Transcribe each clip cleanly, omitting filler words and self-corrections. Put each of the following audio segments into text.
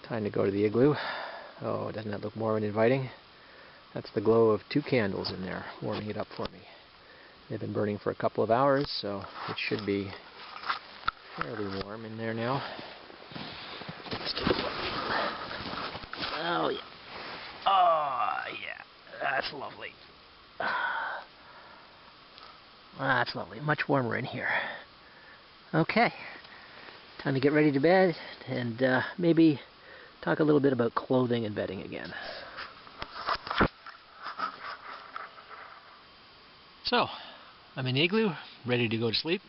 Time to go to the igloo. Oh, doesn't that look warm and inviting? That's the glow of 2 candles in there, warming it up for me. They've been burning for a couple of hours, so it should be fairly warm in there now. Let's take a look. Oh, yeah. Oh, yeah. That's lovely. That's lovely. Much warmer in here. Okay. Time to get ready to bed and maybe talk a little bit about clothing and bedding again. So, I'm in the igloo, ready to go to sleep.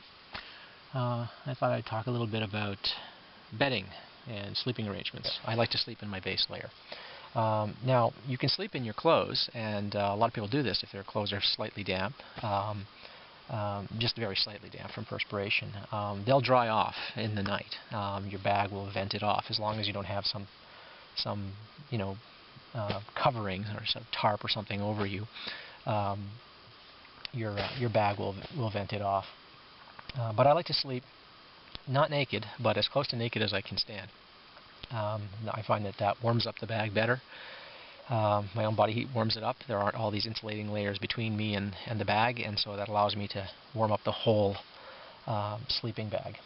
I thought I'd talk a little bit about bedding and sleeping arrangements. I like to sleep in my base layer. Now, you can sleep in your clothes, and a lot of people do this if their clothes are slightly damp, just very slightly damp from perspiration. They'll dry off in the night. Your bag will vent it off as long as you don't have some covering or some tarp or something over you. Your bag will vent it off. But I like to sleep not naked, but as close to naked as I can stand. I find that warms up the bag better. My own body heat warms it up. There aren't all these insulating layers between me and the bag, and so that allows me to warm up the whole sleeping bag.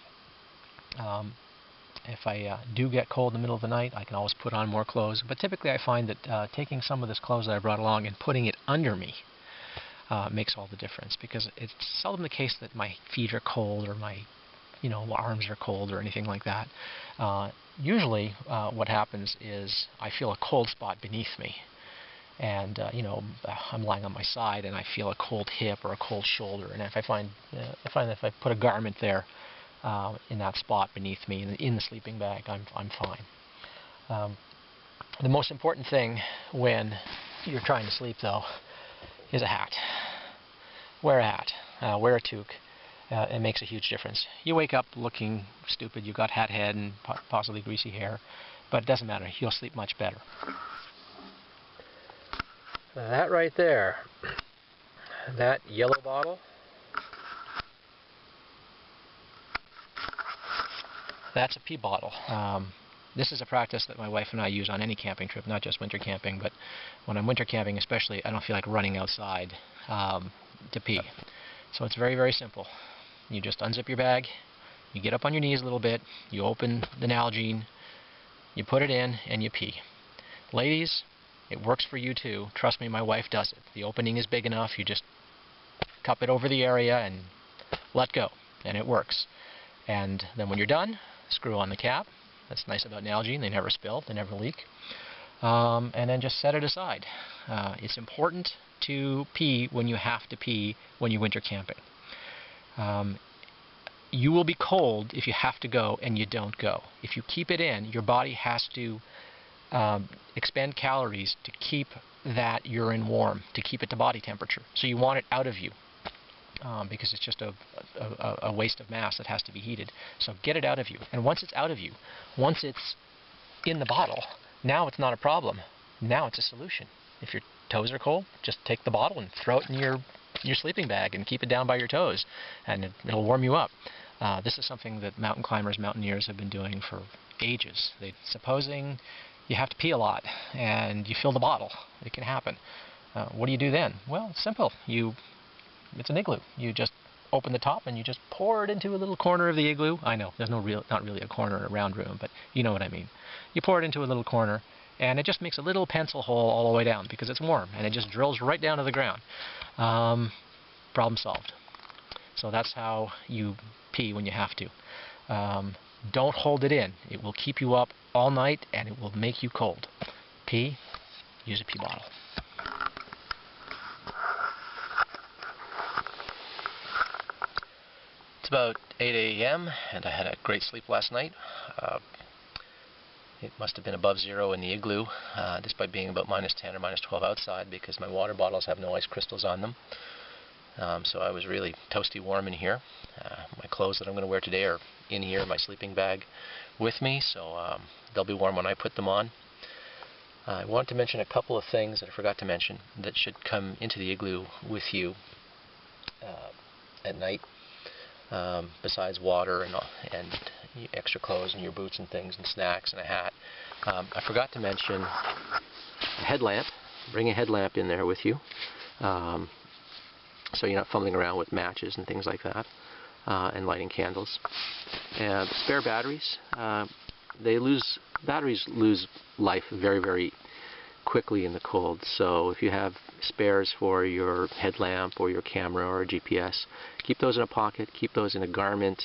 If I do get cold in the middle of the night, I can always put on more clothes, but typically I find that taking some of this clothes that I brought along and putting it under me makes all the difference, because it's seldom the case that my feet are cold or my arms are cold or anything like that. Usually what happens is I feel a cold spot beneath me, and I'm lying on my side and I feel a cold hip or a cold shoulder, and I find that if I put a garment there in that spot beneath me in the sleeping bag, I'm fine. The most important thing when you're trying to sleep, though, is a hat. Wear a hat. Wear a toque. It makes a huge difference. You wake up looking stupid, you've got hat head and possibly greasy hair, but it doesn't matter. You'll sleep much better. That right there, that yellow bottle, that's a pee bottle. This is a practice that my wife and I use on any camping trip, not just winter camping, but when I'm winter camping especially, I don't feel like running outside to pee. So it's very, very simple. You just unzip your bag, you get up on your knees a little bit, you open the Nalgene, you put it in, and you pee. Ladies, it works for you too. Trust me, my wife does it. The opening is big enough, you just cup it over the area and let go, and it works. And then when you're done, screw on the cap. That's nice about Nalgene, they never spill, they never leak. And then just set it aside. It's important to pee when you have to pee when you're winter camping. You will be cold if you have to go and you don't go. If you keep it in, your body has to expend calories to keep that urine warm, to keep it to body temperature. So you want it out of you, because it's just a waste of mass that has to be heated. So get it out of you. And once it's out of you, once it's in the bottle, now it's not a problem. Now it's a solution. If your toes are cold, just take the bottle and throw it in your sleeping bag and keep it down by your toes, and it'll warm you up. This is something that mountain climbers, mountaineers have been doing for ages. Supposing you have to pee a lot and you fill the bottle, it can happen. What do you do then? Well, it's simple. It's an igloo. You just open the top and you just pour it into a little corner of the igloo. I know, there's not really a corner, a round room, but you know what I mean. You pour it into a little corner, and it just makes a little pencil hole all the way down because it's warm, and it just drills right down to the ground. Problem solved. So that's how you pee when you have to. Don't hold it in. It will keep you up all night, and it will make you cold. Pee, use a pee bottle. It's about 8 a.m. and I had a great sleep last night. It must have been above zero in the igloo, despite being about -10 or -12 outside, because my water bottles have no ice crystals on them. So I was really toasty warm in here. My clothes that I'm going to wear today are in here in my sleeping bag with me, so they'll be warm when I put them on. I want to mention a couple of things that I forgot to mention that should come into the igloo with you at night, besides water and extra clothes and your boots and things and snacks and a hat. I forgot to mention a headlamp. Bring a headlamp in there with you, so you're not fumbling around with matches and things like that, and lighting candles. And spare batteries. Batteries lose life very, very quickly in the cold. So if you have spares for your headlamp or your camera or GPS, keep those in a pocket, keep those in a garment,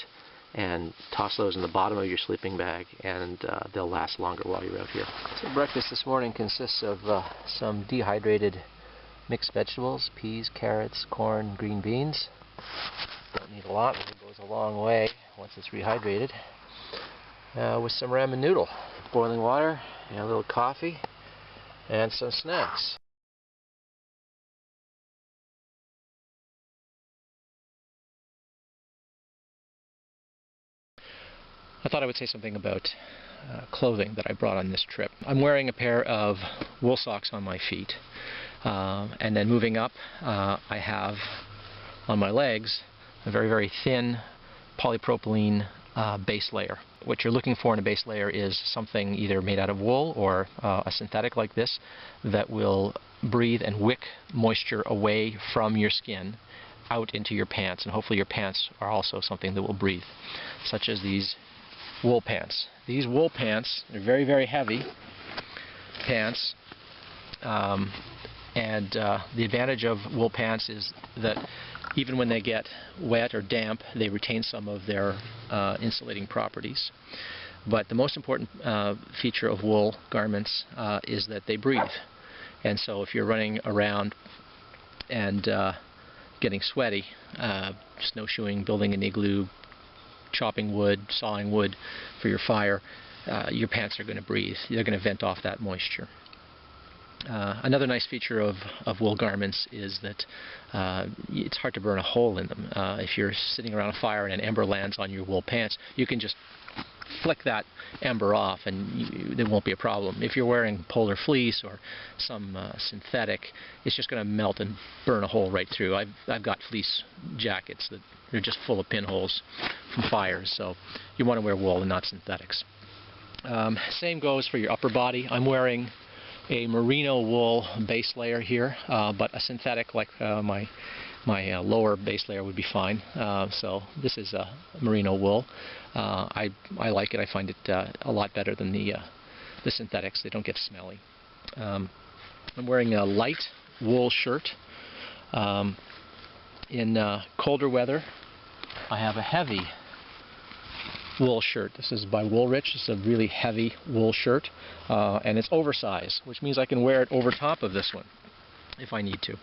and toss those in the bottom of your sleeping bag, and they'll last longer while you're out here. So breakfast this morning consists of some dehydrated mixed vegetables: peas, carrots, corn, green beans. Don't need a lot, but it goes a long way once it's rehydrated. With some ramen noodle, boiling water, and a little coffee, and some snacks. I thought I would say something about clothing that I brought on this trip. I'm wearing a pair of wool socks on my feet, and then moving up, I have on my legs a very, very thin polypropylene base layer. What you're looking for in a base layer is something either made out of wool or a synthetic like this that will breathe and wick moisture away from your skin out into your pants, and hopefully your pants are also something that will breathe, such as these wool pants. These wool pants are very, very heavy pants, and the advantage of wool pants is that even when they get wet or damp, they retain some of their insulating properties. But the most important feature of wool garments is that they breathe. And so if you're running around and getting sweaty, snowshoeing, building an igloo, chopping wood, sawing wood for your fire, your pants are going to breathe. They're going to vent off that moisture. Another nice feature of wool garments is that it's hard to burn a hole in them. If you're sitting around a fire and an ember lands on your wool pants, you can just flick that ember off and there won't be a problem. If you're wearing polar fleece or some synthetic, it's just going to melt and burn a hole right through. I've got fleece jackets that are just full of pinholes from fires, so you want to wear wool and not synthetics. Same goes for your upper body. I'm wearing a merino wool base layer here, but a synthetic like my lower base layer would be fine. So this is a merino wool. I like it. I find it a lot better than the synthetics. They don't get smelly. I'm wearing a light wool shirt. In colder weather, I have a heavy wool shirt. This is by Woolrich. It's a really heavy wool shirt, and it's oversized, which means I can wear it over top of this one if I need to.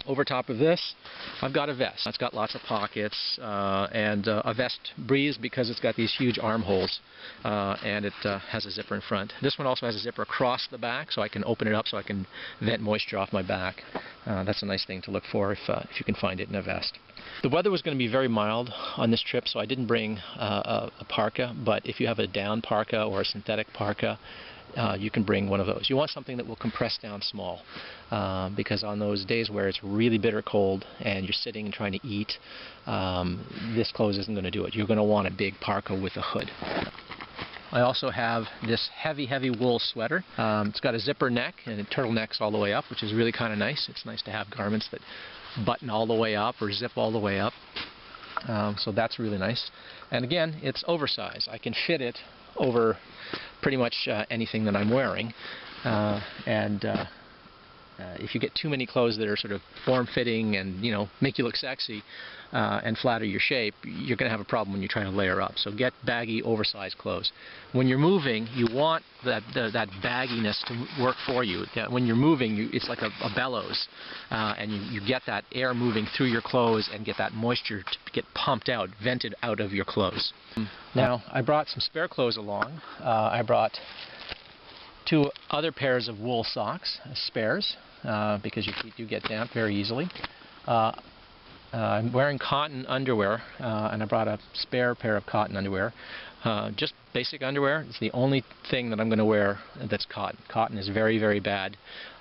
Over top of this, I've got a vest. It's got lots of pockets, and a vest breathes because it's got these huge armholes, and it has a zipper in front. This one also has a zipper across the back, so I can open it up so I can vent moisture off my back. That's a nice thing to look for if you can find it in a vest. The weather was going to be very mild on this trip, so I didn't bring a parka, but if you have a down parka or a synthetic parka, you can bring one of those. You want something that will compress down small, because on those days where it's really bitter cold and you're sitting and trying to eat, this clothes isn't going to do it. You're going to want a big parka with a hood. I also have this heavy, heavy wool sweater. It's got a zipper neck and it turtlenecks all the way up, which is really kind of nice. It's nice to have garments that button all the way up or zip all the way up. So that's really nice. And again, it's oversized. I can fit it over pretty much anything that I'm wearing. If you get too many clothes that are sort of form-fitting and, you know, make you look sexy and flatter your shape, you're going to have a problem when you're trying to layer up. So get baggy, oversized clothes. When you're moving, you want that bagginess to work for you. When you're moving, it's like a bellows, and you get that air moving through your clothes and get that moisture to get pumped out, vented out of your clothes. Now, I brought some spare clothes along. I brought 2 other pairs of wool socks, spares, because your feet do get damp very easily. I'm wearing cotton underwear, and I brought a spare pair of cotton underwear. Just basic underwear. It's the only thing that I'm going to wear that's cotton. Cotton is very, very bad.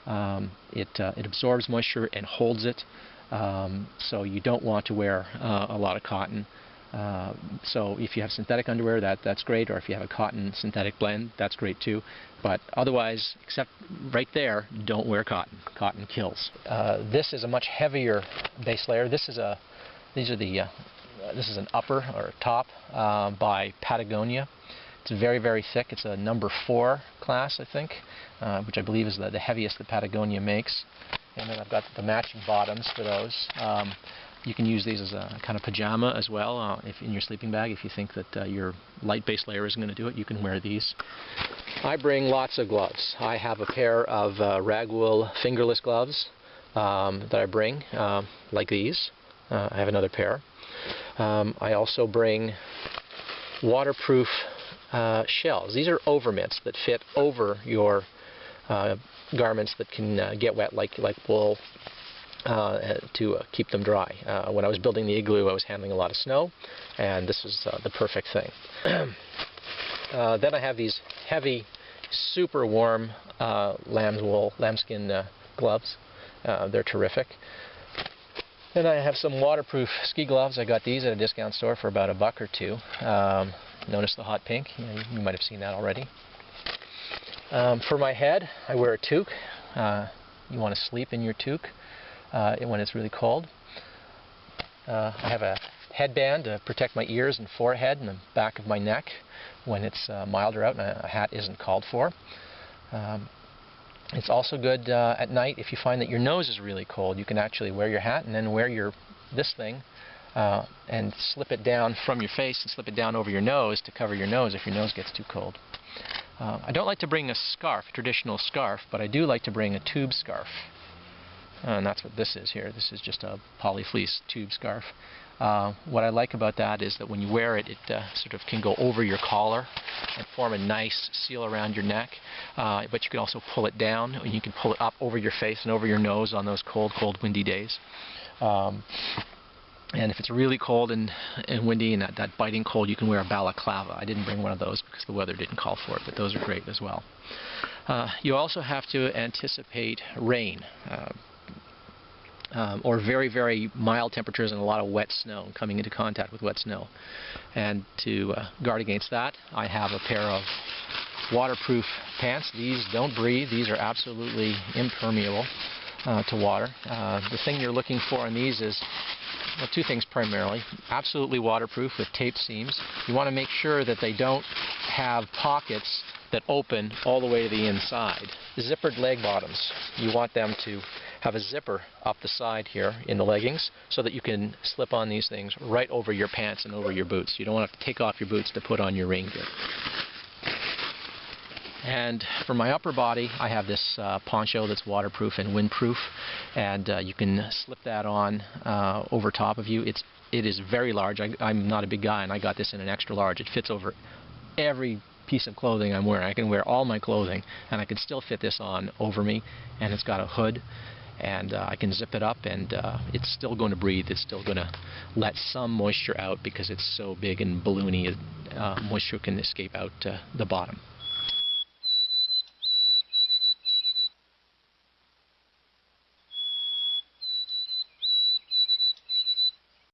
It absorbs moisture and holds it, so you don't want to wear a lot of cotton. So if you have synthetic underwear, that's great, or if you have a cotton synthetic blend, that's great too. But otherwise, except right there, don't wear cotton. Cotton kills. This is a much heavier base layer. This is an upper or top by Patagonia. It's very, very thick. It's a number 4 class, I think, which I believe is the heaviest that Patagonia makes. And then I've got the matching bottoms for those. You can use these as a kind of pajama as well, if in your sleeping bag. If you think that your light base layer isn't going to do it, you can wear these. I bring lots of gloves. I have a pair of ragwool fingerless gloves that I bring, like these. I have another pair. I also bring waterproof shells. These are overmitts that fit over your garments that can get wet, like wool, to keep them dry. When I was building the igloo, I was handling a lot of snow, and this was the perfect thing. Then I have these heavy, super warm lambskin gloves. They're terrific. Then I have some waterproof ski gloves. I got these at a discount store for about $1 or $2. Notice the hot pink. You might have seen that already. For my head, I wear a toque. You want to sleep in your toque when it's really cold. I have a headband to protect my ears and forehead and the back of my neck when it's milder out and a hat isn't called for. It's also good at night if you find that your nose is really cold. You can actually wear your hat and then wear this thing and slip it down from your face and slip it down over your nose to cover your nose if your nose gets too cold. I don't like to bring a scarf, a traditional scarf, but I do like to bring a tube scarf. And that's what this is here. This is just a polyfleece tube scarf. What I like about that is that when you wear it, it sort of can go over your collar and form a nice seal around your neck. But you can also pull it down, and you can pull it up over your face and over your nose on those cold, cold, windy days. And if it's really cold and windy and that biting cold, you can wear a balaclava. I didn't bring one of those because the weather didn't call for it, but those are great as well. You also have to anticipate rain. Or very, very mild temperatures and a lot of wet snow, coming into contact with wet snow. And to guard against that, I have a pair of waterproof pants. These don't breathe. These are absolutely impermeable to water. The thing you're looking for in these is, well, two things primarily. Absolutely waterproof with taped seams. You want to make sure that they don't have pockets that open all the way to the inside. Zippered leg bottoms. You want them to have a zipper up the side here in the leggings so that you can slip on these things right over your pants and over your boots. You don't want to have to take off your boots to put on your rain gear. And for my upper body, I have this poncho that's waterproof and windproof, and you can slip that on over top of you. It is very large. I'm not a big guy, and I got this in an extra large. It fits over every piece of clothing I'm wearing. I can wear all my clothing, and I can still fit this on over me, and it's got a hood. And I can zip it up, and it's still going to breathe. It's still going to let some moisture out because it's so big and balloony. Moisture can escape out the bottom.